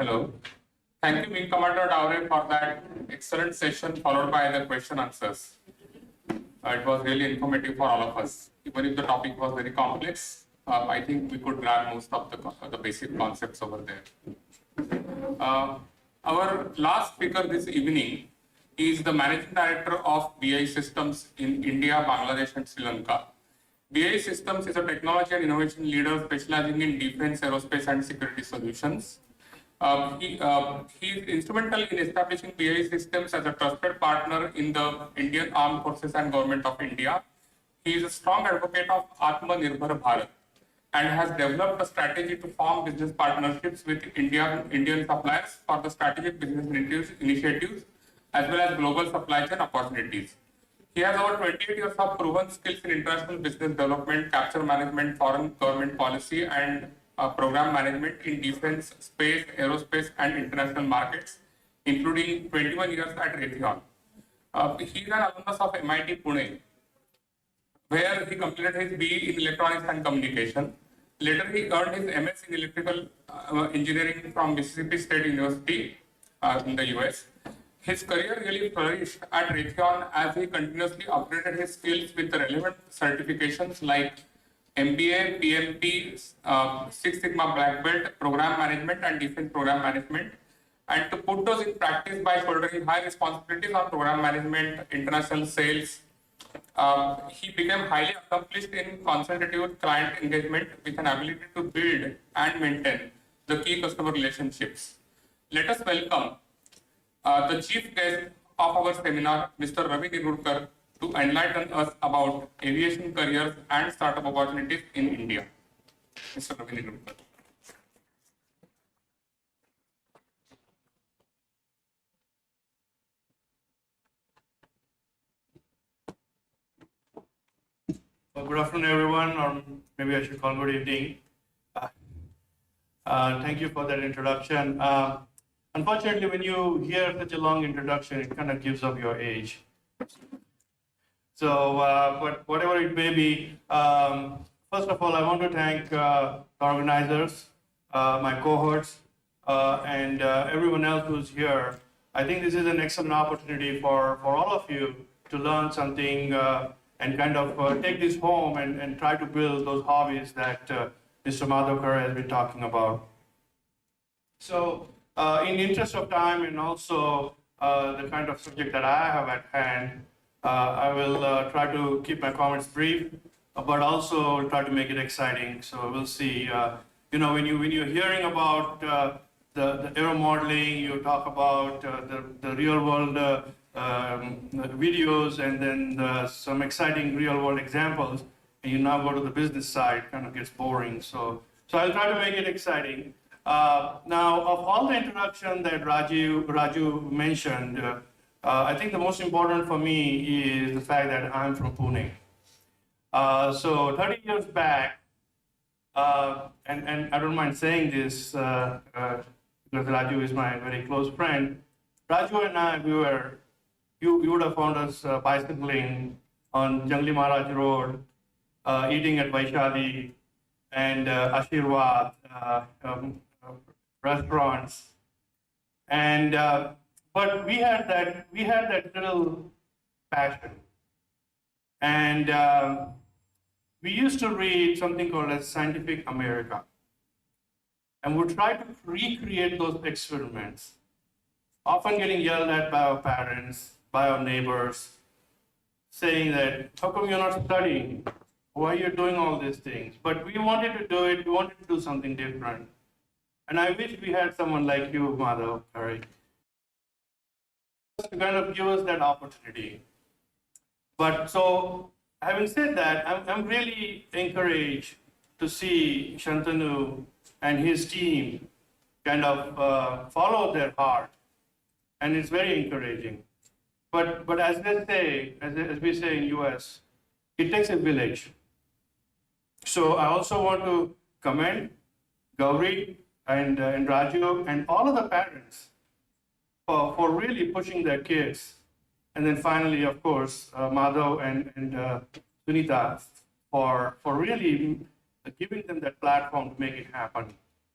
Hello. Thank you, Wing Commander Daure, for that excellent session followed by the question answers. It was really informative for all of us. Even if the topic was very complex, I think we could grab most of the basic concepts over there. Our last speaker this evening is the Managing Director of BAE Systems in India, Bangladesh, and Sri Lanka. BAE Systems is a technology and innovation leader specializing in defense, aerospace, and security solutions. He is instrumental in establishing BAE Systems as a trusted partner in the Indian Armed Forces and Government of India. He is a strong advocate of Atmanirbhar Bharat and has developed a strategy to form business partnerships with Indian suppliers for the strategic business initiatives as well as global supply chain opportunities. He has over 28 years of proven skills in international business development, capture management, foreign government policy, and program management in defense, space, aerospace, and international markets, including 21 years at Raytheon. He is an alumnus of MIT Pune, where he completed his BE in Electronics and Communication. Later, he earned his MS in Electrical Engineering from Mississippi State University in the US. His career really flourished at Raytheon as he continuously upgraded his skills with the relevant certifications like MBA, PMP, Six Sigma Black Belt, Program Management, and Defense Program Management, and to put those in practice by shouldering high responsibilities on program management, international sales. He became highly accomplished in consultative client engagement with an ability to build and maintain the key customer relationships. Let us welcome the chief guest of our seminar, Mr. Ravi Nirgudkar, to enlighten us about aviation careers and startup opportunities in India. Mr. Ravi Nirgudkar. Well, good afternoon, everyone, or maybe I should call good evening. Thank you for that introduction. Unfortunately, when you hear such a long introduction, it kind of gives up your age. So, but whatever it may be, first of all, I want to thank the organizers, my cohorts, and everyone else who's here. I think this is an excellent opportunity for all of you to learn something and kind of take this home and try to build those hobbies that Mr. Madhukar has been talking about. So, in the interest of time and also the kind of subject that I have at hand, I will try to keep my comments brief, but also try to make it exciting. So we'll see. You know, when you're hearing about the aeromodeling, you talk about the real world videos, and then some exciting real world examples, and you now go to the business side, kind of gets boring. So I'll try to make it exciting. Now, of all the introduction that Raju mentioned, I think the most important for me is the fact that I'm from Pune. So 30 years back, and I don't mind saying this because Raju is my very close friend. Raju and I, you would have found us bicycling on Jangli Maharaj Road, eating at Vaishali and Ashirwad restaurants, and but we had that little passion, and we used to read something called as Scientific America, and would try to recreate those experiments, often getting yelled at by our parents, by our neighbors, saying that, how come you're not studying? Why are you doing all these things? But we wanted to do it, we wanted to do something different. And I wish we had someone like you, Madhav, right? To kind of give us that opportunity. But so, having said that, I'm really encouraged to see Shantanu and his team kind of follow their heart. And it's very encouraging. But as they say, as we say in US, it takes a village. So I also want to commend Gauri and Raju and all of the parents for really pushing their kids. And then finally, of course, Madhav and Sunita for really giving them that platform to make it happen.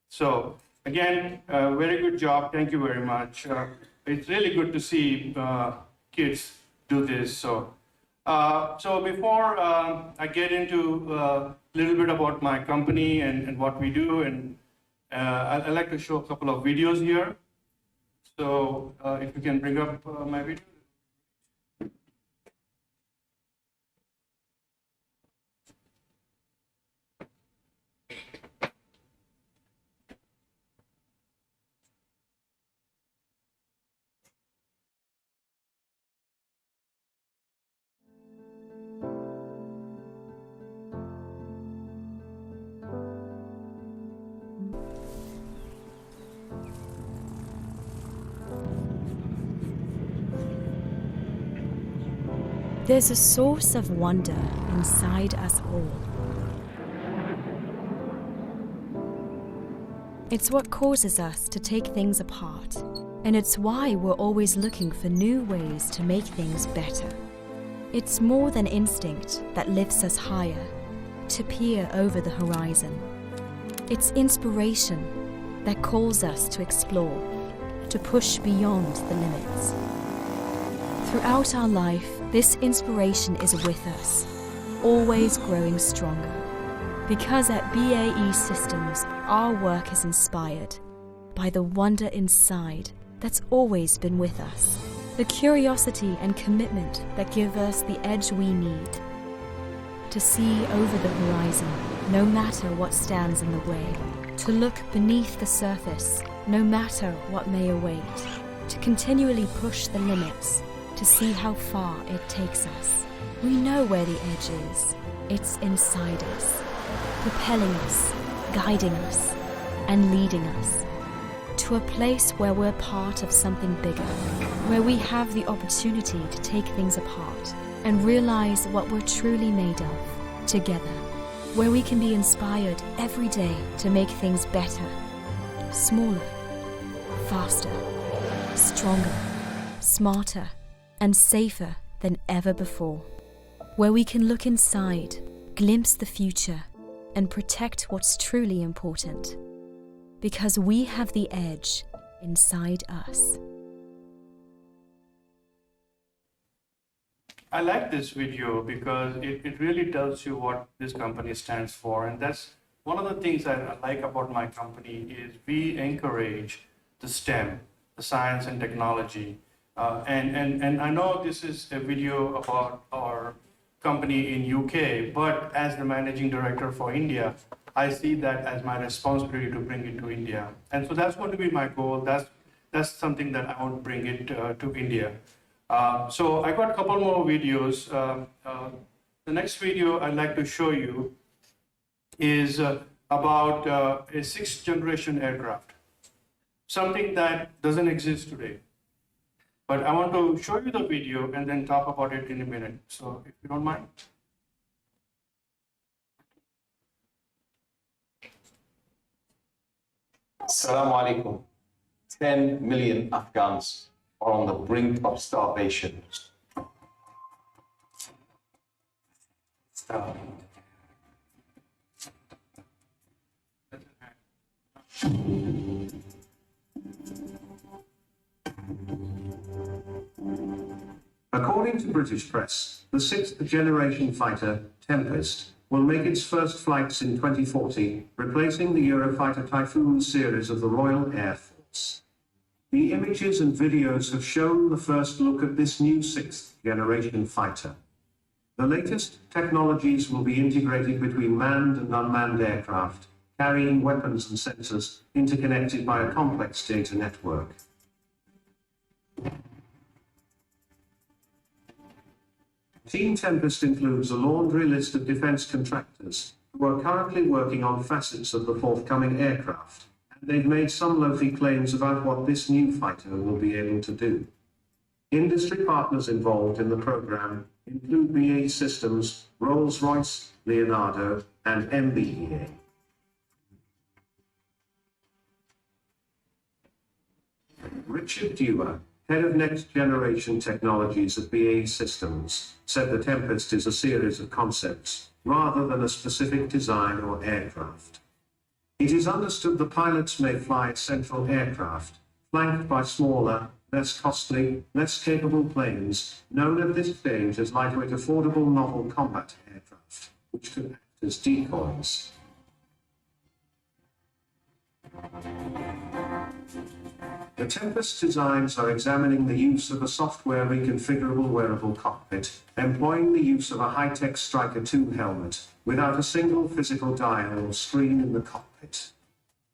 So Again, very good job. Thank you very much. It's really good to see kids do this. So before I get into a little bit about my company and what we do, and I'd like to show a couple of videos here. So if you can bring up my video. There's a source of wonder inside us all. It's what causes us to take things apart, and it's why we're always looking for new ways to make things better. It's more than instinct that lifts us higher, to peer over the horizon. It's inspiration that calls us to explore, to push beyond the limits. Throughout our life, this inspiration is with us, always growing stronger. Because at BAE Systems, our work is inspired by the wonder inside that's always been with us. The curiosity and commitment that give us the edge we need. To see over the horizon, no matter what stands in the way. To look beneath the surface, no matter what may await. To continually push the limits, to see how far it takes us. We know where the edge is. It's inside us, propelling us, guiding us, and leading us to a place where we're part of something bigger, where we have the opportunity to take things apart and realize what we're truly made of together, where we can be inspired every day to make things better, smaller, faster, stronger, smarter, and safer than ever before, where we can look inside, glimpse the future, and protect what's truly important, because we have the edge inside us. I like this video because it really tells you what this company stands for, and that's one of the things I like about my company is we encourage the STEM, the science and technology. And I know this is a video about our company in UK, but as the managing director for India, I see that as my responsibility to bring it to India. And so that's going to be my goal. That's something that I want to bring it to India. So I got a couple more videos. The next video I'd like to show you is about a sixth generation aircraft, something that doesn't exist today. But I want to show you the video and then talk about it in a minute. So if you don't mind. Assalamu alaikum. 10 million Afghans are on the brink of starvation. Starving. According to British press, the sixth generation fighter, Tempest, will make its first flights in 2040, replacing the Eurofighter Typhoon series of the Royal Air Force. The images and videos have shown the first look at this new sixth generation fighter. The latest technologies will be integrated between manned and unmanned aircraft, carrying weapons and sensors interconnected by a complex data network. Team Tempest includes a laundry list of defense contractors who are currently working on facets of the forthcoming aircraft, and they've made some lofty claims about what this new fighter will be able to do. Industry partners involved in the program include BAE Systems, Rolls-Royce, Leonardo, and MBDA. Richard Dewar, head of Next Generation Technologies at BAE Systems, said the Tempest is a series of concepts rather than a specific design or aircraft. It is understood the pilots may fly a central aircraft, flanked by smaller, less costly, less capable planes, known at this stage as lightweight, affordable, novel combat aircraft, which could act as decoys. The Tempest designs are examining the use of a software reconfigurable wearable cockpit, employing the use of a high-tech Striker 2 helmet, without a single physical dial or screen in the cockpit.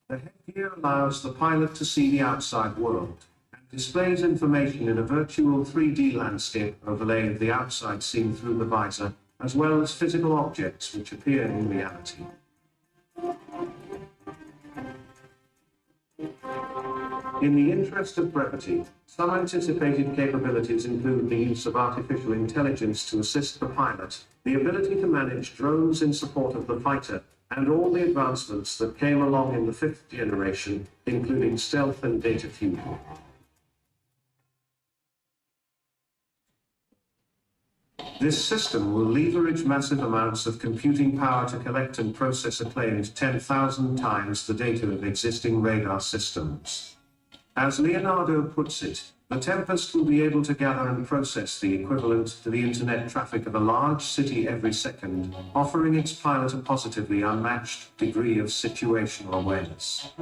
The headgear allows the pilot to see the outside world, and displays information in a virtual 3D landscape overlay of the outside seen through the visor, as well as physical objects which appear in reality. In the interest of brevity, some anticipated capabilities include the use of artificial intelligence to assist the pilot, the ability to manage drones in support of the fighter, and all the advancements that came along in the 5th generation, including stealth and data fusion. This system will leverage massive amounts of computing power to collect and process a claimed 10,000 times the data of existing radar systems. As Leonardo puts it, the Tempest will be able to gather and process the equivalent to the internet traffic of a large city every second, offering its pilot a positively unmatched degree of situational awareness.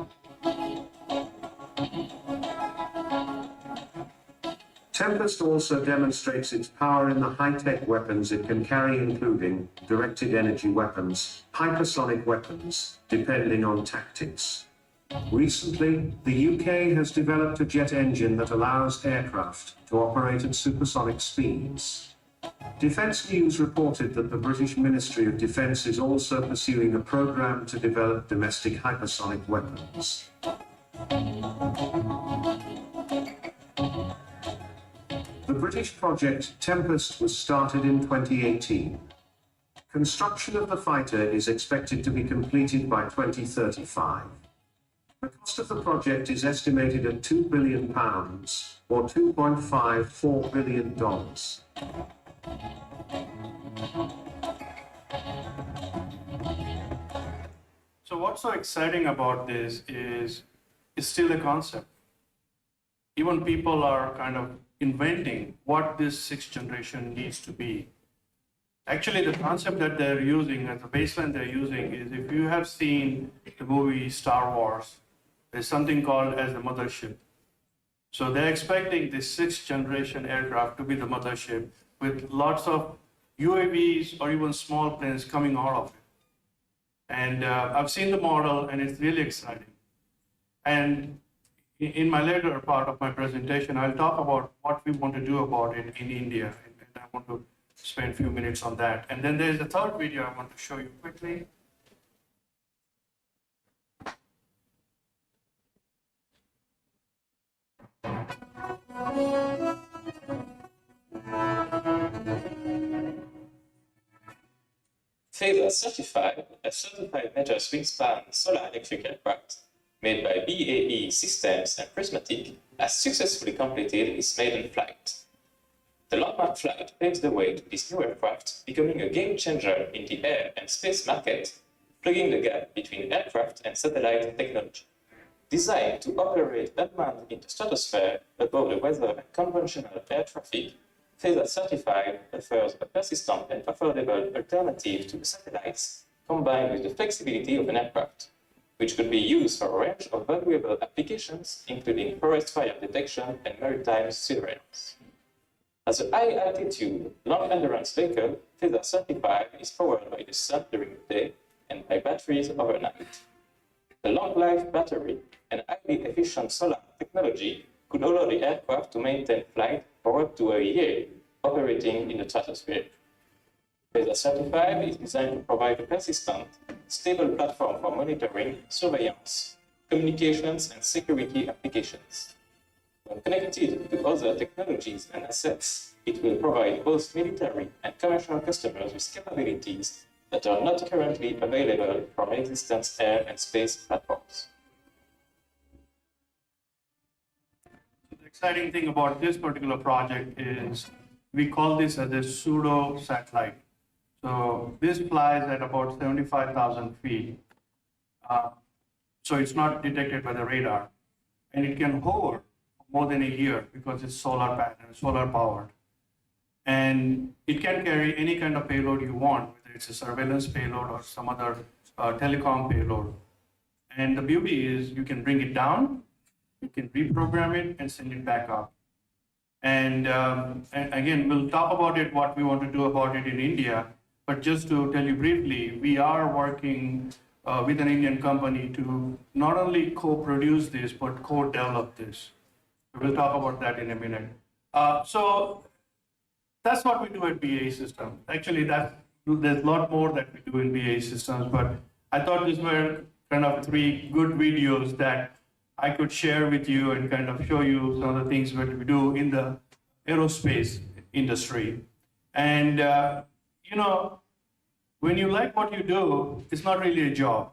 Tempest also demonstrates its power in the high-tech weapons it can carry, including directed energy weapons, hypersonic weapons, depending on tactics. Recently, the UK has developed a jet engine that allows aircraft to operate at supersonic speeds. Defence News reported that the British Ministry of Defence is also pursuing a programme to develop domestic hypersonic weapons. The British project Tempest was started in 2018. Construction of the fighter is expected to be completed by 2035. The cost of the project is estimated at £2 billion, or $2.54 billion. So what's so exciting about this is it's still a concept. Even people are kind of inventing what this 6th generation needs to be. Actually, the concept that they're using, as the baseline they're using, is if you have seen the movie Star Wars, there's something called as the mothership. So they're expecting this 6th generation aircraft to be the mothership with lots of UAVs or even small planes coming out of it. And I've seen the model and it's really exciting. And in my later part of my presentation, I'll talk about what we want to do about it in India. And I want to spend a few minutes on that. And then there's the third video I want to show you quickly. Phasor 35, a 35-meter wingspan solar electric aircraft made by BAE Systems and Prismatic, has successfully completed its maiden flight. The landmark flight paves the way to this new aircraft becoming a game changer in the air and space market, plugging the gap between aircraft and satellite technology. Designed to operate unmanned in the stratosphere above the weather and conventional air traffic, Phasor 35 offers a persistent and affordable alternative to the satellites, combined with the flexibility of an aircraft, which could be used for a range of valuable applications, including forest fire detection and maritime surveillance. As a high-altitude, long-endurance vehicle, Phasor 35 is powered by the sun during the day and by batteries overnight. The long-life battery and highly efficient solar technology could allow the aircraft to maintain flight for up to a year, operating in the stratosphere. Phasor 35 is designed to provide a persistent, stable platform for monitoring, surveillance, communications, and security applications. When connected to other technologies and assets, it will provide both military and commercial customers with capabilities that are not currently available from existing air and space platforms. The exciting thing about this particular project is we call this as a pseudo satellite. So this flies at about 75,000 feet. so it's not detected by the radar. And it can hover for more than a year because it's solar powered. And it can carry any kind of payload you want, whether it's a surveillance payload or some other telecom payload. And the beauty is you can bring it down, you can reprogram it and send it back up. And again, we'll talk about it, what we want to do about it in India. But just to tell you briefly, we are working with an Indian company to not only co-produce this, but co-develop this. We'll talk about that in a minute. So that's what we do at BAE Systems. Actually, there's a lot more that we do in BAE Systems, but I thought these were kind of 3 good videos that I could share with you and kind of show you some of the things that we do in the aerospace industry. And, when you like what you do, it's not really a job.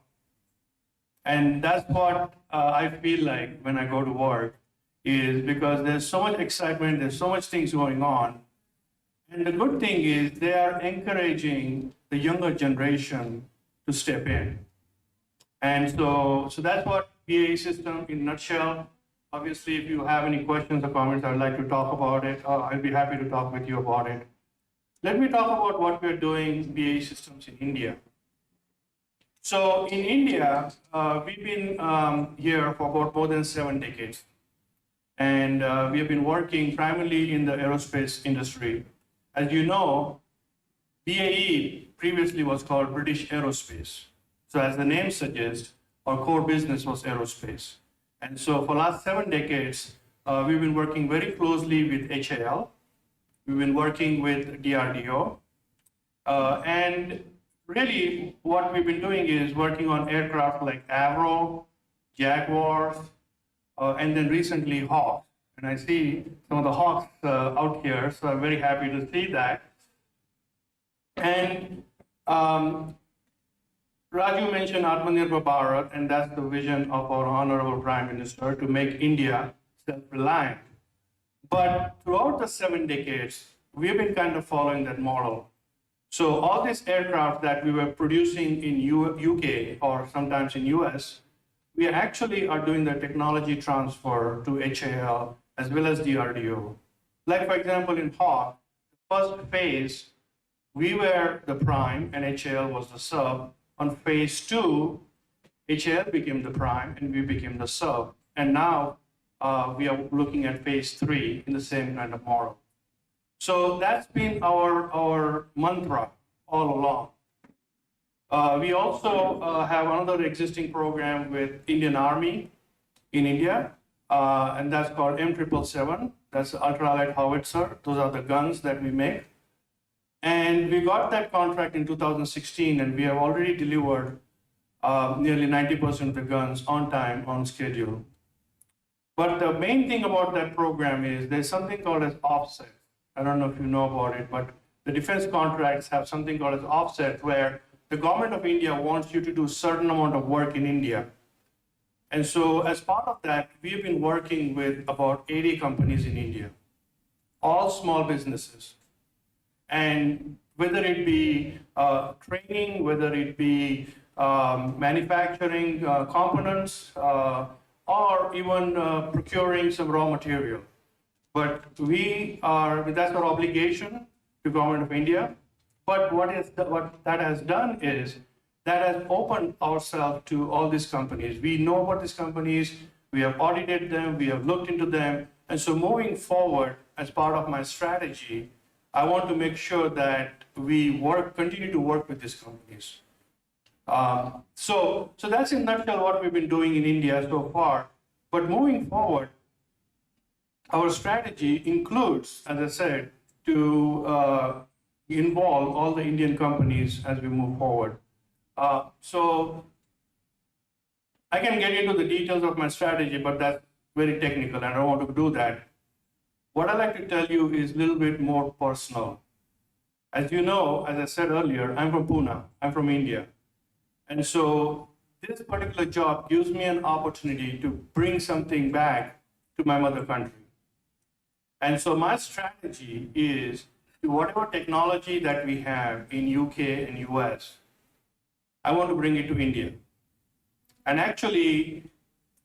And that's what I feel like when I go to work, is because there's so much excitement, there's so much things going on. And the good thing is they are encouraging the younger generation to step in. And so that's what BAE System in a nutshell. Obviously, if you have any questions or comments, I'd like to talk about it. I'll be happy to talk with you about it. Let me talk about what we're doing BAE Systems in India. So in India, we've been here for about more than 7 decades. And we have been working primarily in the aerospace industry. As you know, BAE previously was called British Aerospace. So as the name suggests, our core business was aerospace. And so for last 7 decades, we've been working very closely with HAL. We've been working with DRDO. And really what we've been doing is working on aircraft like Avro, Jaguars, and then recently Hawks. And I see some of the Hawks out here, so I'm very happy to see that. And Raju mentioned Atmanirbhar Bharat, and that's the vision of our Honorable Prime Minister, to make India self-reliant. But throughout the 7 decades, we've been kind of following that model. So all these aircraft that we were producing in UK or sometimes in US, we actually are doing the technology transfer to HAL as well as DRDO. Like for example, in Hawk, the first phase, we were the prime and HAL was the sub. On phase 2, HAL became the prime and we became the sub. And now we are looking at phase 3 in the same kind of model. So that's been our mantra all along. We also have another existing program with Indian Army in India, and that's called M777. That's the ultralight howitzer. Those are the guns that we make. And we got that contract in 2016, and we have already delivered nearly 90% of the guns on time, on schedule. But the main thing about that program is there's something called as offset. I don't know if you know about it, but the defense contracts have something called as offset, where the government of India wants you to do a certain amount of work in India. And so as part of that, we've been working with about 80 companies in India, all small businesses. And whether it be training, whether it be manufacturing components, or even procuring some raw material. But that's our obligation to government of India. But what that has done is that has opened ourselves to all these companies. We know about these companies, we have audited them, we have looked into them. And so moving forward, as part of my strategy, I want to make sure that we continue to work with these companies. So that's in a nutshell what we've been doing in India so far. But moving forward, our strategy includes, as I said, to involve all the Indian companies as we move forward. So I can get into the details of my strategy, but that's very technical and I don't want to do that. What I'd like to tell you is a little bit more personal. As you know, as I said earlier, I'm from Pune, I'm from India. And so this particular job gives me an opportunity to bring something back to my mother country. And so my strategy is to whatever technology that we have in UK and US, I want to bring it to India. And actually,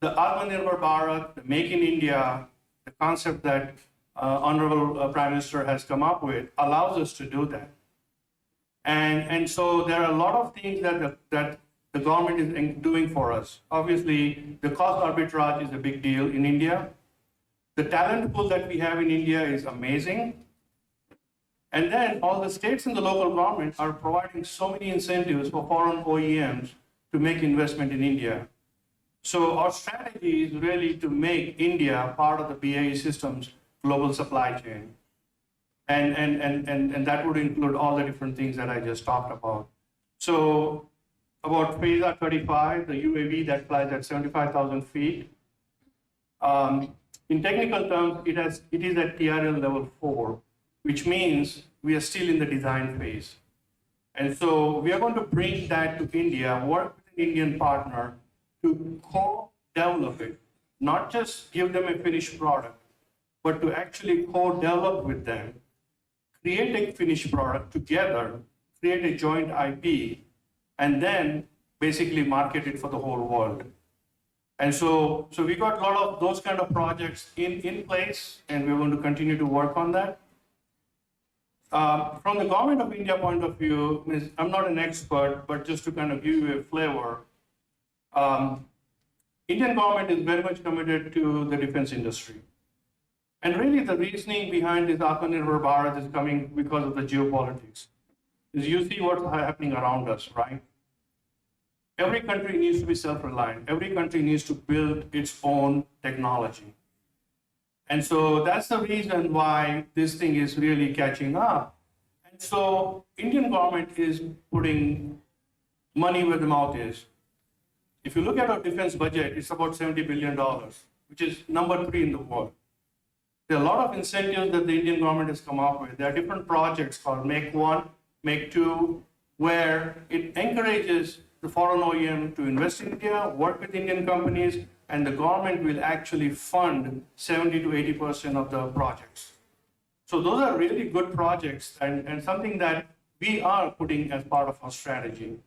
the Atmanirbhar Bharat, the Make in India, the concept that Honorable Prime Minister has come up with allows us to do that. And so there are a lot of things that the government is doing for us. Obviously, the cost arbitrage is a big deal in India. The talent pool that we have in India is amazing. And then all the states and the local governments are providing so many incentives for foreign OEMs to make investment in India. So our strategy is really to make India part of the BAE Systems global supply chain. And that would include all the different things that I just talked about. So about FASA 35, the UAV that flies at 75,000 feet. In technical terms, it is at TRL level 4, which means we are still in the design phase. And so we are going to bring that to India, work with an Indian partner to co-develop it, not just give them a finished product, but to actually co-develop with them, create a finished product together, create a joint IP, and then basically market it for the whole world. And so we got a lot of those kind of projects in place, and we're going to continue to work on that. From the government of India point of view, I'm not an expert, but just to kind of give you a flavor, Indian government is very much committed to the defense industry. And really the reasoning behind this Atmanirbhar Bharat is coming because of the geopolitics. Is you see what's happening around us, right? Every country needs to be self-reliant. Every country needs to build its own technology. And so that's the reason why this thing is really catching up. And so Indian government is putting money where the mouth is. If you look at our defense budget, it's about $70 billion, which is number 3 in the world. There are a lot of incentives that the Indian government has come up with. There are different projects called Make 1, Make 2, where it encourages the foreign OEM to invest in India, work with Indian companies, and the government will actually fund 70 to 80% of the projects. So those are really good projects and something that we are putting as part of our strategy.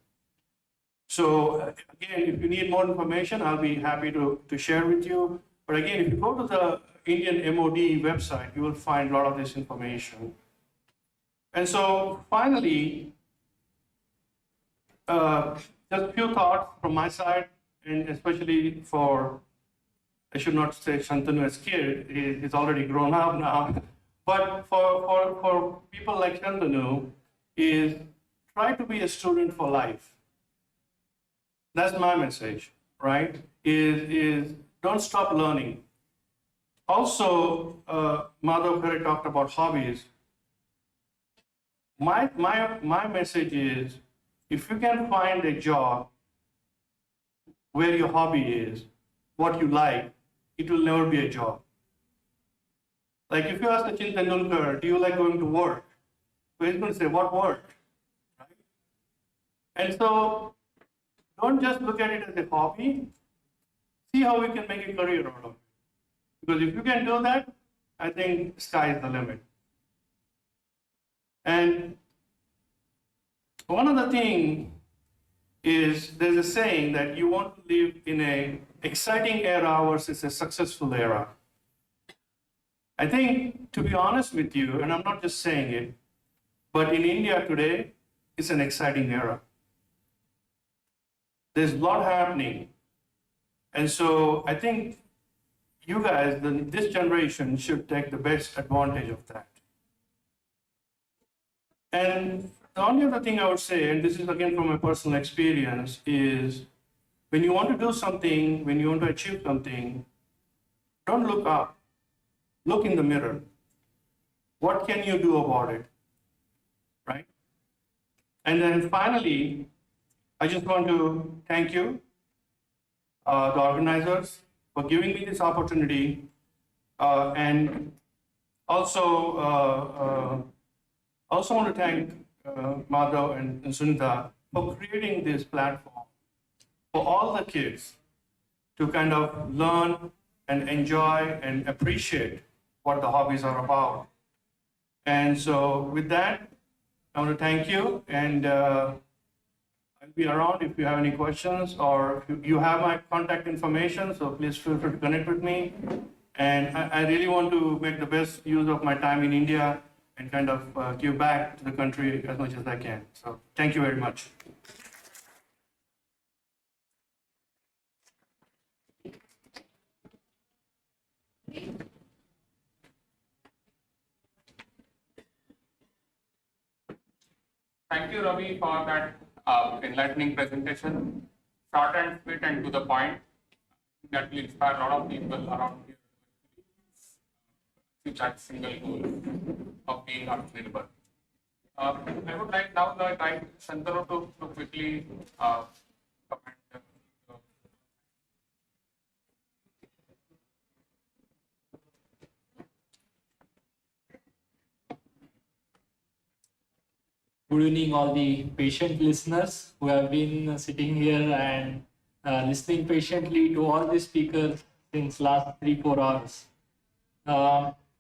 So again, if you need more information, I'll be happy to share with you. But again, if you go to the Indian MOD website, you will find a lot of this information. And so finally, just a few thoughts from my side, and especially for, I should not say Shantanu as kid, he's already grown up now, but for people like Shantanu, is try to be a student for life. That's my message, right? Is don't stop learning. Also, Madhav Khare talked about hobbies. My message is, if you can find a job where your hobby is, what you like, it will never be a job. Like if you ask Sachin Tendulkar, do you like going to work? So he's going to say, what work? Right? And so don't just look at it as a hobby. See how we can make a career out of it. Because if you can do that, I think sky is the limit. And one other thing is there's a saying that you want to live in an exciting era versus a successful era. I think, to be honest with you, and I'm not just saying it, but in India today, it's an exciting era. There's a lot happening. And so I think you guys, this generation, should take the best advantage of that. And the only other thing I would say, and this is again from my personal experience, is when you want to do something, when you want to achieve something, don't look up. Look in the mirror. What can you do about it? Right? And then finally, I just want to thank you, the organizers, for giving me this opportunity, and also want to thank Madhav and Sunita for creating this platform for all the kids to kind of learn and enjoy and appreciate what the hobbies are about. And so with that, I want to thank you, and I I'll be around if you have any questions, or you have my contact information, so please feel free to connect with me. And I really want to make the best use of my time in India and kind of give back to the country as much as I can. So thank you very much. Thank you, Ravi, for that enlightening presentation. Short and sweet and to the point. That will inspire a lot of people around here to achieve that single goal of being Atmanirbhar. I would like now the time Shantanu to quickly comment. Good evening, all the patient listeners who have been sitting here and listening patiently to all the speakers since last 3-4 hours.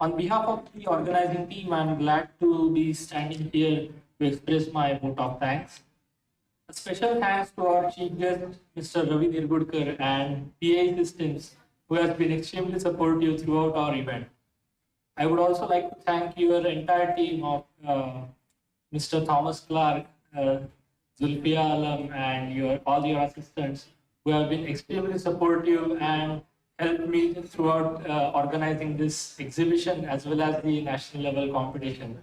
On behalf of the organizing team, I'm glad to be standing here to express my vote of thanks. A special thanks to our chief guest, Mr. Ravi Nirgudkar, and BAE Systems, who has been extremely supportive throughout our event. I would also like to thank your entire team of Mr. Thomas Clark, Zulfia Alam, and all your assistants who have been extremely supportive and helped me throughout organizing this exhibition as well as the national level competition.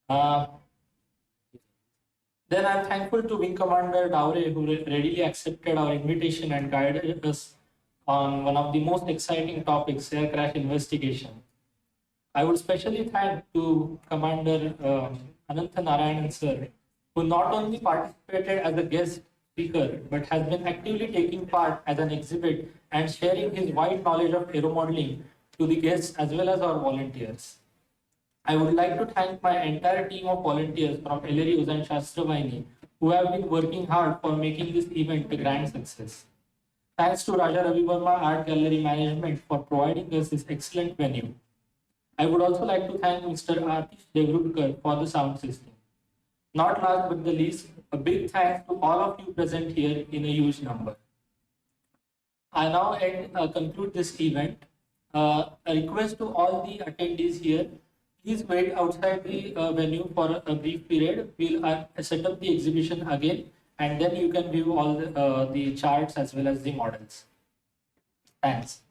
Then I'm thankful to Wing Commander Daure, who readily accepted our invitation and guided us on one of the most exciting topics, air crash investigation. I would especially thank to Commander Anantha Narayanan sir, who not only participated as a guest speaker, but has been actively taking part as an exhibit and sharing his wide knowledge of aeromodeling to the guests as well as our volunteers. I would like to thank my entire team of volunteers from Alerios and Shastravani, who have been working hard for making this event a grand success. Thanks to Raja Ravi Verma Art Gallery Management for providing us this excellent venue. I would also like to thank Mr. Atish Devrutkar for the sound system. Not last but the least, a big thanks to all of you present here in a huge number. I now conclude this event. A request to all the attendees here, please wait outside the venue for a brief period. We'll set up the exhibition again, and then you can view all the charts as well as the models. Thanks.